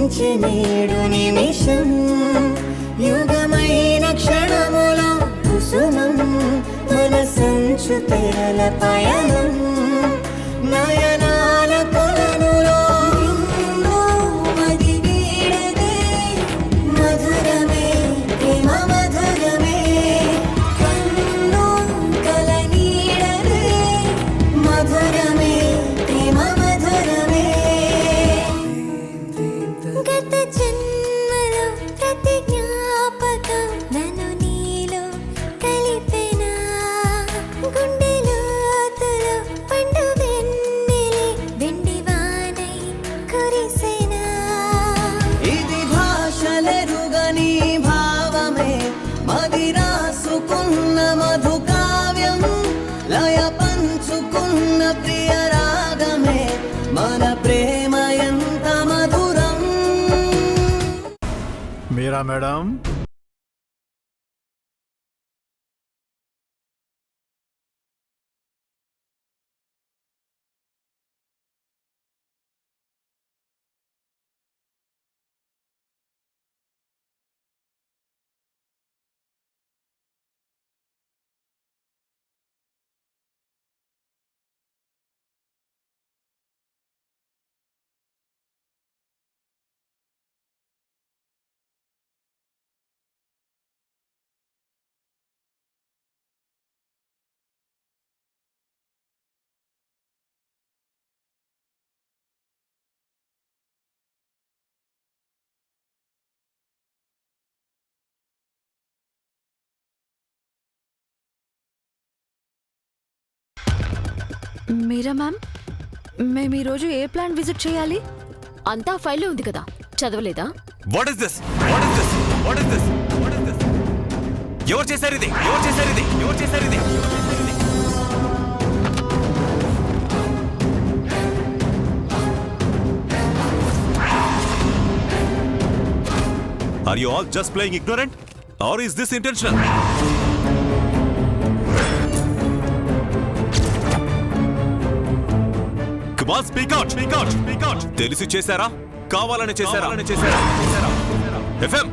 పులకించే నేడు నిమిషం యుగమైన క్షణములో కుసుమం మనసంచు తెరల పయనం నయనాల కొలనులో మది వీడదే మధురమే ప్రేమ మధురమే కన్ను కల నీడదే మధురమే ప్రేమ మధురమే గత జన్మలో ప్రతి జ్ఞాపకం నన్ను నీలో కలిపెనా గుండె లోతులో పండు వెన్నెలే వెండి వానై కురిసెనా ఇది భాషలెరుగని భావమే మది రాసుకున్న మధు కావ్యం లయ పంచుకున్న ప్రియ రాగమే మన ప్రేమ ఎంత మధురం మీరా మేడం మీరా మ్యామ్, మేము ఈరోజు ఏ ప్లాంట్ విజిట్ చేయాలి? అంతా ఫైల్లో ఉంది కదా, చదవలేదా? What is this what is this what is this what is this ఎవరు చేశారు ఇది ఎవరు చేశారు ఇది ఎవరు చేశారు ఇది Are you all just playing ignorant or is this intentional? Come on, speak out, speak out, speak out. తెలిసి చేశారా కావాలని చేశారా ఎఫ్ఎం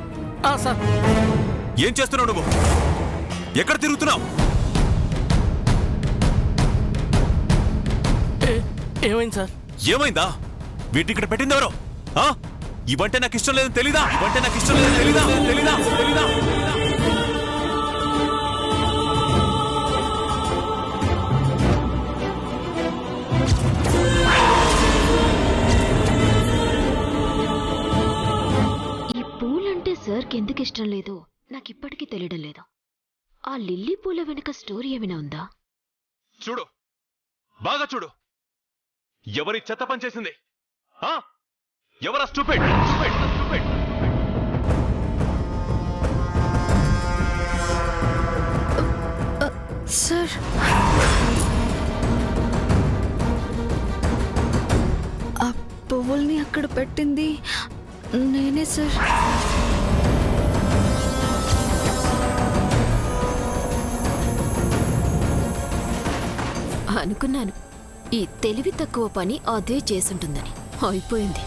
సార్ ఏం చేస్తున్నావు నువ్వు ఎక్కడ తిరుగుతున్నావు ఏమైంది సార్? ఏమైందా వీటిని ఇక్కడ పెట్టింది ఎవరో ఇవంటే నాకు ఇష్టం లేదని తెలీదా ఇవంటే నాకు ఇష్టం లేదని తెలీదా తెలీదా తెలీదా ఈ పూలంటే సార్కి ఎందుకు ఇష్టం లేదో నాకు ఇప్పటికీ తెలియడం లేదు. ఆ లిల్లీ పూల వెనుక స్టోరీ ఏమైనా ఉందా? చూడు బాగా చూడు ఎవరి చెత్త పని చేసింది ఎవరా స్టూపిడ్ స్టూపిడ్ స్టూపిడ్ సార్, ఆ పువ్వుల్ని అక్కడ పెట్టింది నేనే సార్. అనుకున్నాను ఈ తెలివి తక్కువ పని అదే చేసుంటుందని. అయిపోయింది.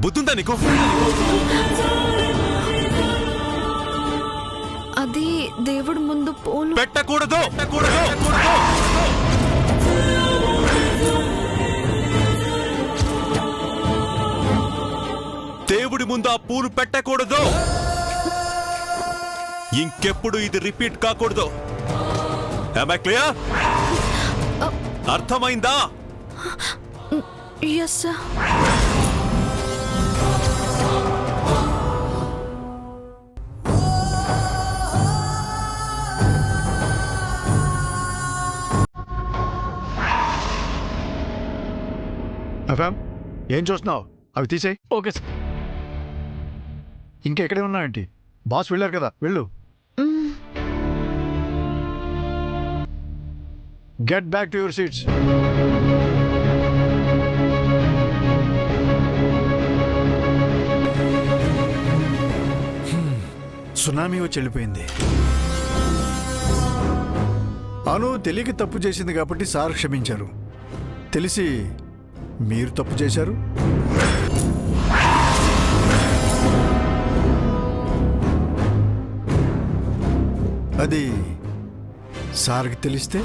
బుద్ధుందా నీకు అది దేవుడి ముందు పూలు పెట్టకూడదు దేవుడి ముందు ఆ పూలు పెట్టకూడదు. ఇంకెప్పుడు ఇది రిపీట్ కాకూడదు. Am I clear? అర్థమైందా? Yes, sir. ఎఫ్ఎం ఏం చూస్తున్నావు? అవి తీసేయి. Okay sir. ఇంకా ఎక్కడే ఉన్నావేంటి? బాస్ వెళ్ళారు కదా, వెళ్ళు. Get back to your seats. Tsunami వచ్చి వెళ్ళిపోయింది. అను తెలియక తప్పు చేసింది కాబట్టి సార్ క్షమించారు. తెలిసి మీరు తప్పు చేశారు. అది సార్కి తెలిస్తే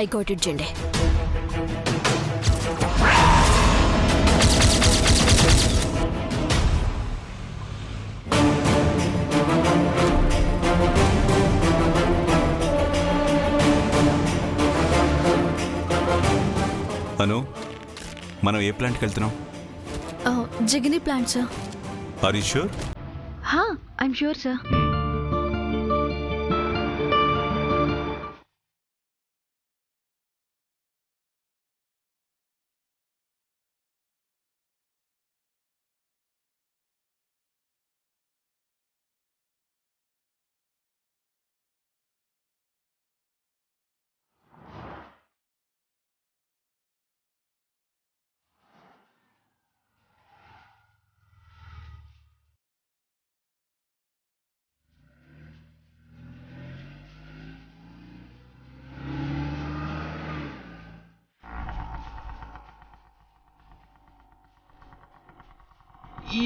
I got it Zende. Anu, మనం ఏ ప్లాంట్కి వెళ్తున్నాం? Jigini plant sir. Are you sure? I'm sure sir.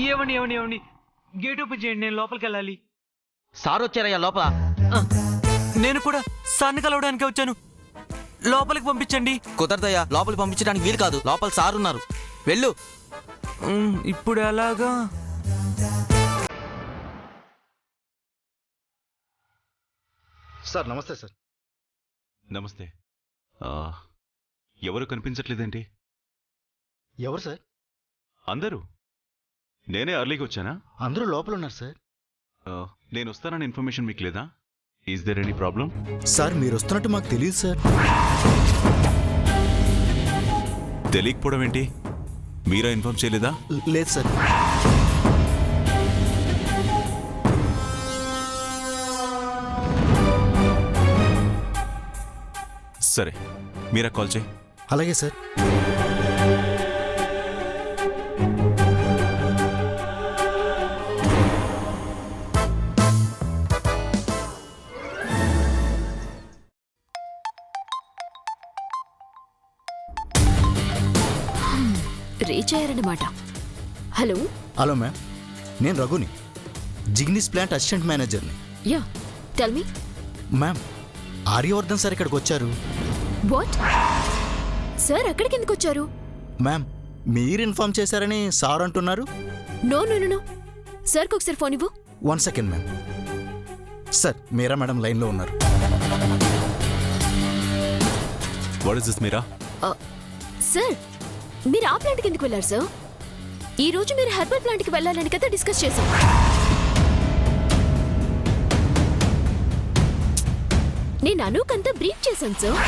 ఏమండి ఏమండి ఏమండి గేట్ ఓపెన్ చేయండి, నేను లోపలికి వెళ్ళాలి. సార్ వచ్చారయ్యా లోపల. నేను కూడా సార్ని కలవడానికి వచ్చాను, లోపలికి పంపించండి. కుదరదయ్యా, లోపలికి పంపించడానికి వీలు కాదు. లోపల సార్ ఉన్నారు, వెళ్ళు. ఇప్పుడు ఎలాగా? సార్ నమస్తే సార్. నమస్తే. ఎవరు కనిపించట్లేదేంటి? ఎవరు సార్? అందరూ. నేనే అర్లీకి వచ్చానా? అందరూ లోపల ఉన్నారు సార్. నేను వస్తానని ఇన్ఫర్మేషన్ మీకు లేదా? Is there any problem? Sir మీరు వస్తున్నట్టు మాకు తెలియదు సార్. తెలియకపోవడం ఏంటి? మీరా ఇన్ఫార్మ్ చేయలేదా? లేదు సార్. సరే, మీరా కాల్ చేయి. అలాగే సార్. రీచ్ అయ్యారన్నమాట. హలో. హలో మ్యామ్, నేను రఘుని, జిగ్నీస్ ప్లాంట్ అసిస్టెంట్ మేనేజర్ని. Yeah, tell me. Ma'am, Aryavardhan sir ఇక్కడికి వచ్చారు. వాట్? సార్ అక్కడికి ఎందుకు వచ్చారు? మ్యామ్, మీరు ఇన్ఫార్మ్ చేశారని సార్ అంటున్నారు. నో నో నో నో, సార్కి ఒకసారి ఫోన్ ఇవ్వు. 1 సెకండ్ మ్యామ్. సార్, మీరా మేడం లైన్లో ఉన్నారు. What is this Meera? Sir, మీరు ఆ ప్లాంట్కి ఎందుకు వెళ్ళారు సార్? ఈ రోజు మీరు హెర్బల్ ప్లాంట్కి వెళ్ళాలని కదా డిస్కస్ చేశాం. నేను అనుకంతా బ్రీఫ్ చేశాను సార్.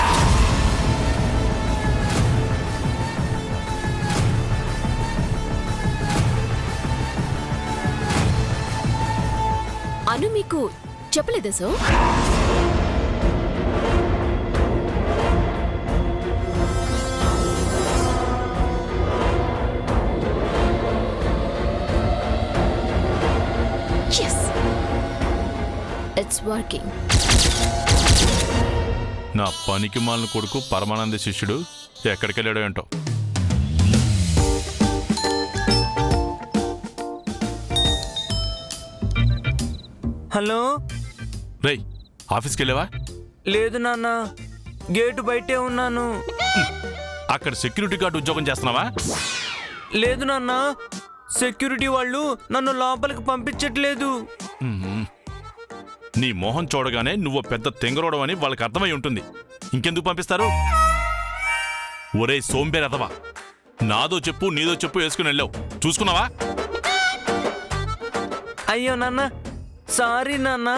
అను మీకు చెప్పలేదా సార్? It's working. నా పనికి మాలిన కొడుకు పరమానంద శిష్యుడు ఎక్కడికి వెళ్ళాడో ఏంటో. హలో. రేయ్, ఆఫీస్కి వెళ్ళావా? లేదు నాన్న, గేటు బయటే ఉన్నాను. అక్కడ సెక్యూరిటీ గార్డ్ ఉద్యోగం చేస్తున్నావా? లేదు నాన్న, సెక్యూరిటీ వాళ్ళు నన్ను లోపలికి పంపించట్లేదు. నీ మొహం చూడగానే నువ్వు పెద్ద తెంగరోడం అని వాళ్ళకి అర్థమై ఉంటుంది. ఇంకెందుకు పంపిస్తారు? ఒరే సోంబేరదవా, నాదో చెప్పు నీదో చెప్పు వేసుకుని వెళ్ళావు, చూసుకున్నావా? అయ్యో నాన్న, సారీ నాన్న.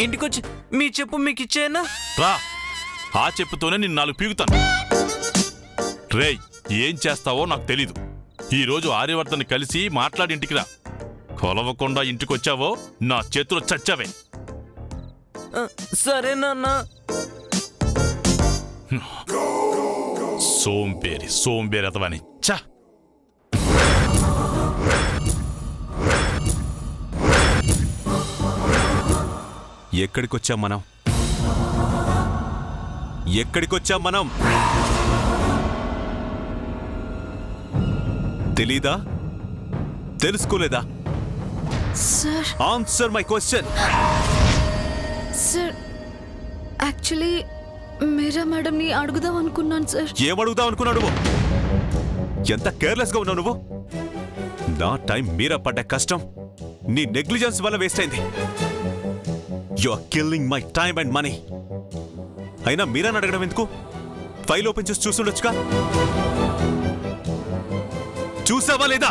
ఇంటికొచ్చి మీ చెప్పు మీకు ఇచ్చేనా? రా, ఆ చెప్పుతోనే నిన్ను 4 పీగుతాను. రేయ్, ఏం చేస్తావో నాకు తెలీదు. ఈరోజు ఆర్యవర్ధన్ కలిసి మాట్లాడి ఇంటికి రా. కొలవకుండా ఇంటికొచ్చావో నా చేతిలో చచ్చావే. సరే నాన్న. సోంబేరతవని చా. ఎక్కడికొచ్చాం మనం? ఎక్కడికొచ్చాం మనం? తెలీదా? తెలుసుకోలేదా? Sir answer my question. Sir actually Meera మేడంని అడుగుదాం అనుకున్నాను సార్. ఏమడుగుదాం అనుకున్నావు నువ్వు? ఎంత కేర్లెస్ గా ఉన్నావు నువ్వు. నా టైం మీరా పడ్డ కష్టం నీ నెగ్లిజెన్స్ వల్ల వేస్ట్ అయింది. You are killing my time and money. అయినా మీరాని అడగడం ఎందుకు? ఫైల్ ఓపెన్ చేసి చూస్తుండొచ్చుగా. చూసావా లేదా?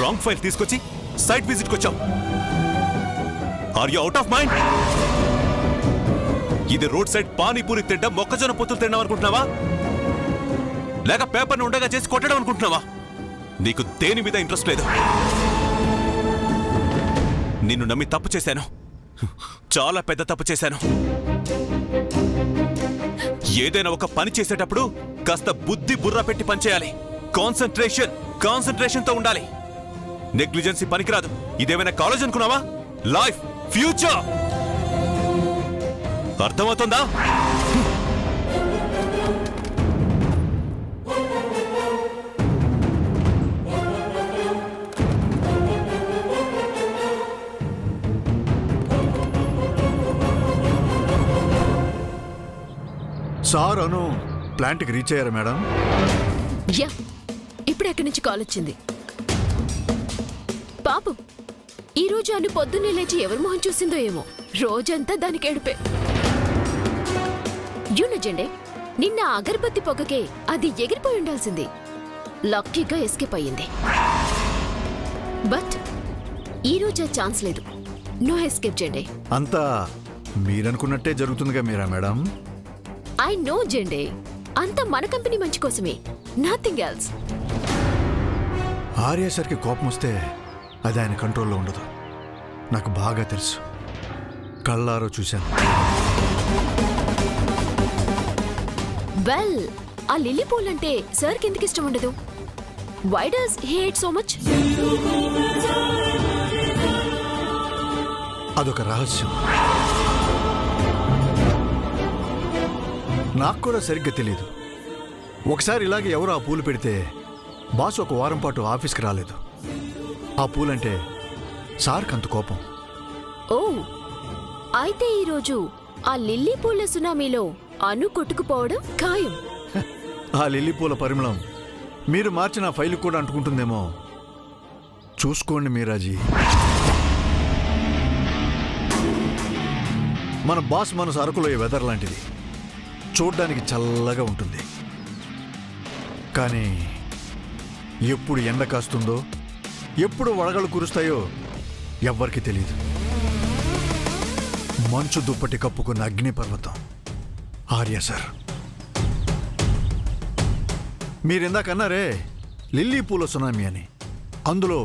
రాంగ్ ఫైల్ తీసుకొచ్చి సైట్ విజిట్ కొచ్చాం. Are you out of mind? ఇది రోడ్ సైడ్ పానీపూరి తింటాం, మొక్కజొన్న పొత్తులు తింటాం అనుకుంటున్నావా? లేక పేపర్ని ఉండగా చేసి కొట్టడం అనుకుంటున్నావా? నీకు దేని మీద ఇంట్రెస్ట్ లేదు. నిన్ను నమ్మి తప్పు చేశాను, చాలా పెద్ద తప్పు చేశాను. ఏదైనా ఒక పని చేసేటప్పుడు కాస్త బుద్ధి బుర్ర పెట్టి పనిచేయాలి. కాన్సంట్రేషన్తో ఉండాలి. నెగ్లిజెన్సీ పనికిరాదు. ఇదేమైనా కాలేజ్ అనుకున్నావా? Life, future. అర్థమవుతుందా? సార్ అను ప్లాంట్కి రీచ్ అయ్యారా మేడం? యా, ఇప్పుడు ఎక్కడి నుంచి కాల్ వచ్చింది. పాపం ఈరోజు అను పొద్దున్నే లేచి ఎవరి మొహం చూసిందో ఏమో. రోజంతా దానికి ఏడుపే. యూనజెండే, నిన్న అగరబత్తి పొగకే అది ఎగిరిపోయి ఉండాల్సింది. లక్కీగా ఎస్కేప్ అయ్యింది. బట్ ఈరోజు ఆ ఛాన్స్ లేదు. No escape Zende. అంతా మీరనుకున్నట్టే జరుగుతుందిగా Meera madam? I know Zende, అంతా మన కంపెనీ మంచి కోసమే, నథింగ్ ఎల్స్. ఆర్య సార్కి కోపం వస్తే అది ఆయన కంట్రోల్లో ఉండదు. నాకు బాగా తెలుసు, కళ్ళారో చూశాను. వెల్, ఆ లిల్లీ పూల్ అంటే సార్ కిందకి ఇష్టం ఉండదు. Why does he hate so much? అదొక రహస్యం, నాకు కూడా సరిగ్గా తెలియదు. ఒకసారి ఇలాగే ఎవరు ఆ పూలు పెడితే బాస్ ఒక వారం పాటు ఆఫీస్కి రాలేదు. ఆ పూలంటే సార్కి అంత కోపం. ఓ, అయితే ఈరోజు ఆ లిల్లీ పూల సునామీలో అను కొట్టుకుపోవడం ఖాయం. ఆ లిల్లీ పూల పరిమళం మీరు మార్చిన ఫైలు కూడా అంటుకుంటుందేమో. చూసుకోండి మీరాజీ. మన బాస్ మనసు అరకులో వెదర్ లాంటిది. చూడ్డానికి చల్లగా ఉంటుంది, కానీ ఎప్పుడు ఎండ కాస్తుందో, ఎప్పుడు వడగళ్ళు కురుస్తాయో ఎవ్వరికీ తెలియదు. మంచు దుప్పటి కప్పుకున్న అగ్నిపర్వతం ఆర్య సార్. మీరిందాక అన్నారే లిల్లీ పూల సునామీ అని. అందులో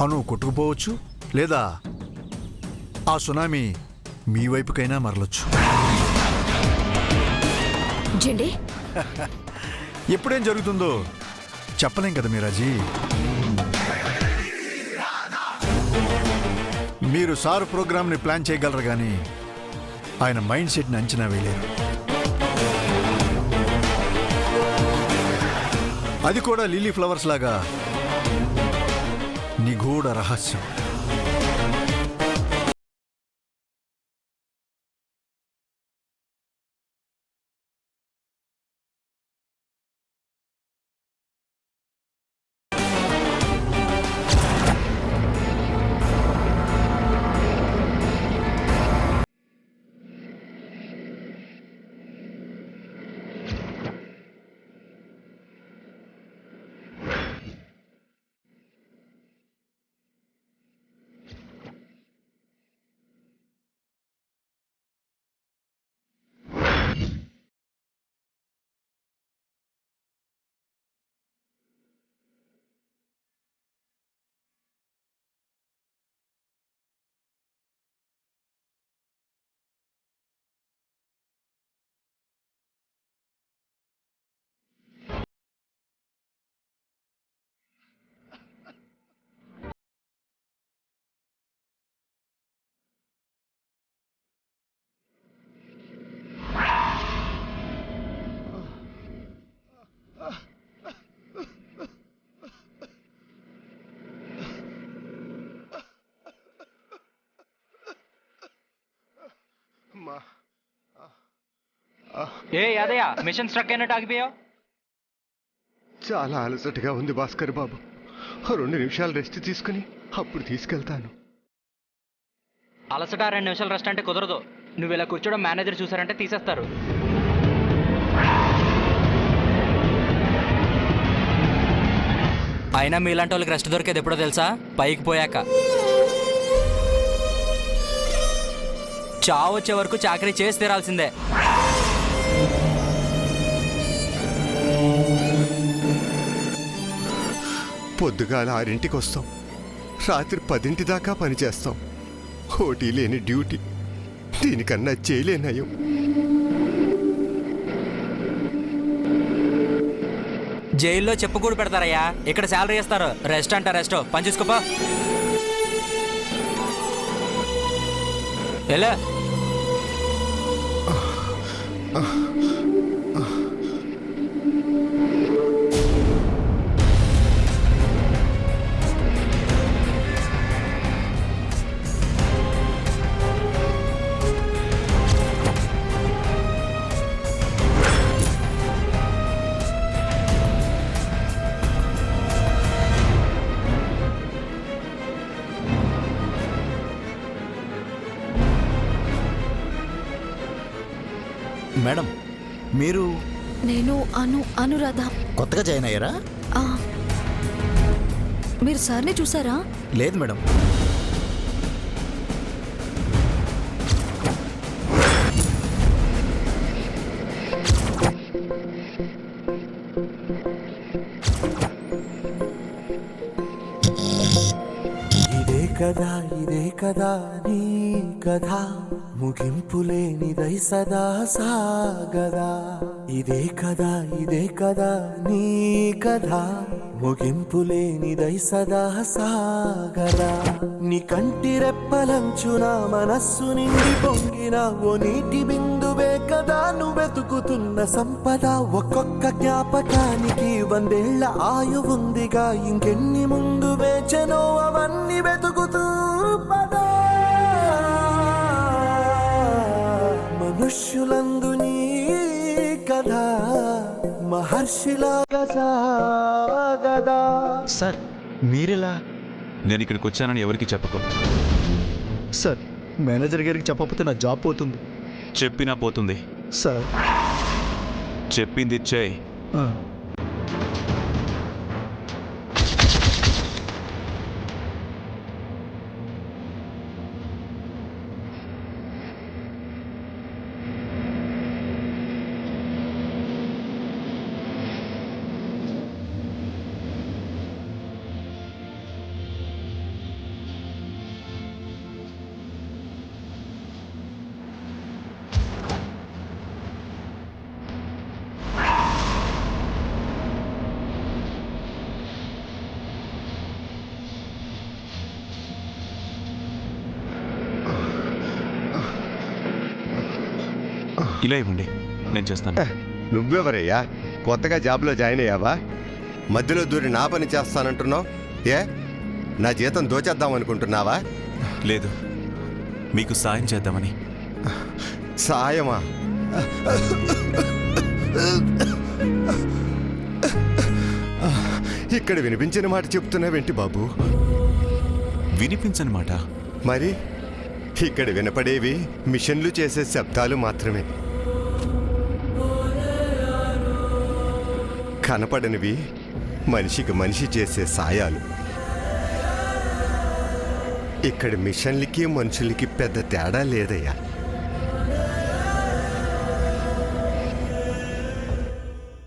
అను కొట్టుకుపోవచ్చు, లేదా ఆ సునామీ మీ వైపుకైనా మరలొచ్చు. జెండే, ఎప్పుడేం జరుగుతుందో చెప్పలేం కదా మీరాజీ. మీరు సార్ ప్రోగ్రామ్ని ప్లాన్ చేయగలరు, కానీ ఆయన మైండ్ సెట్ని అంచనా వేయలేరు. అది కూడా లిల్లీ ఫ్లవర్స్ లాగా నిగూఢ రహస్యం. ఏ యాదయ్య మిషన్ స్ట్రక్ అయినట్టు ఆగిపోయావు. చాలా అలసటగా ఉంది భాస్కర్ బాబు. 2 నిమిషాలు రెస్ట్ తీసుకుని అప్పుడు తీసుకెళ్తాను. అలసట 2 నిమిషాలు రెస్ట్ అంటే కుదరదు. నువ్వు ఇలా కూర్చోవడం మేనేజర్ చూసారంటే తీసేస్తారు. అయినా మీలాంటి వాళ్ళకి రెస్ట్ దొరికేది ఎప్పుడో తెలుసా? పైకి పోయాక. చావు వచ్చే వరకు చాకరీ చేసి తీరాల్సిందే. పొద్దుగాల 6ంటికి వస్తాం, రాత్రి 10 దాకా పనిచేస్తాం. ఓటీ లేని డ్యూటీ, దీనికన్నా చేయలేనయం. జైల్లో చెప్పుకూడు పెడతారయ్యా, ఇక్కడ శాలరీ ఇస్తారు. రెస్ట్ అంట రెస్ట్, పని చూసుకోపా. ఎలా మేడం, మీరు నేను అనురాధ. కొత్తగా జాయిన్ అయ్యారా? ఆ, మీరు సార్ని చూసారా? లేదు మేడం. ఇదే కదా నీ కథ, ముగింపులేనిదై సదా సాగదా. ఇదే కదా నీ కథ, ముగింపులేనిదై సదా సాగదా. నీ కంటి రెప్పలంచున మనస్సు నిండి పొంగిన ఓ నీటి బిందువే కదా నువ్వెతుకుతున్న సంపద. ఒక్కొక్క జ్ఞాపకానికి 100 ఏళ్ల ఆయువుందిగా, ఇంకెన్ని ముందు వేచనో అవన్నీ వెతుకుతూ పదా. మనుష్యులందు నీ కథ మహర్షిలాగా సాగదా. సార్ మీరెలా? నేను ఇక్కడికి వచ్చానని ఎవరికి చెప్పకు. సార్, మేనేజర్ గారికి చెప్పకపోతే నా జాబ్ పోతుంది. చెప్పినా పోతుంది. సార్ చెప్పింది చేయి. ఇలా ఇవ్వండి, నేను చేస్తాను. నువ్వెవరయ్యా? కొత్తగా జాబ్లో జాయిన్ అయ్యావా? మధ్యలో దూరి నా పని చేస్తానంటున్నావు. ఏ, నా జీతం దోచేద్దాం అనుకుంటున్నావా? లేదు, మీకు సాయం చేద్దామని. సాయమా? ఇక్కడ వినిపించిన మాట చెప్తున్నావేంటి బాబు? వినిపించని మాట? మరి ఇక్కడ వినపడేవి మిషన్లు చేసే శబ్దాలు మాత్రమే. కనపడనివి మనిషికి మనిషి చేసే సాయాలు. ఇక్కడ మిషన్లకి మనుషులకి పెద్ద తేడా లేదయ్యా.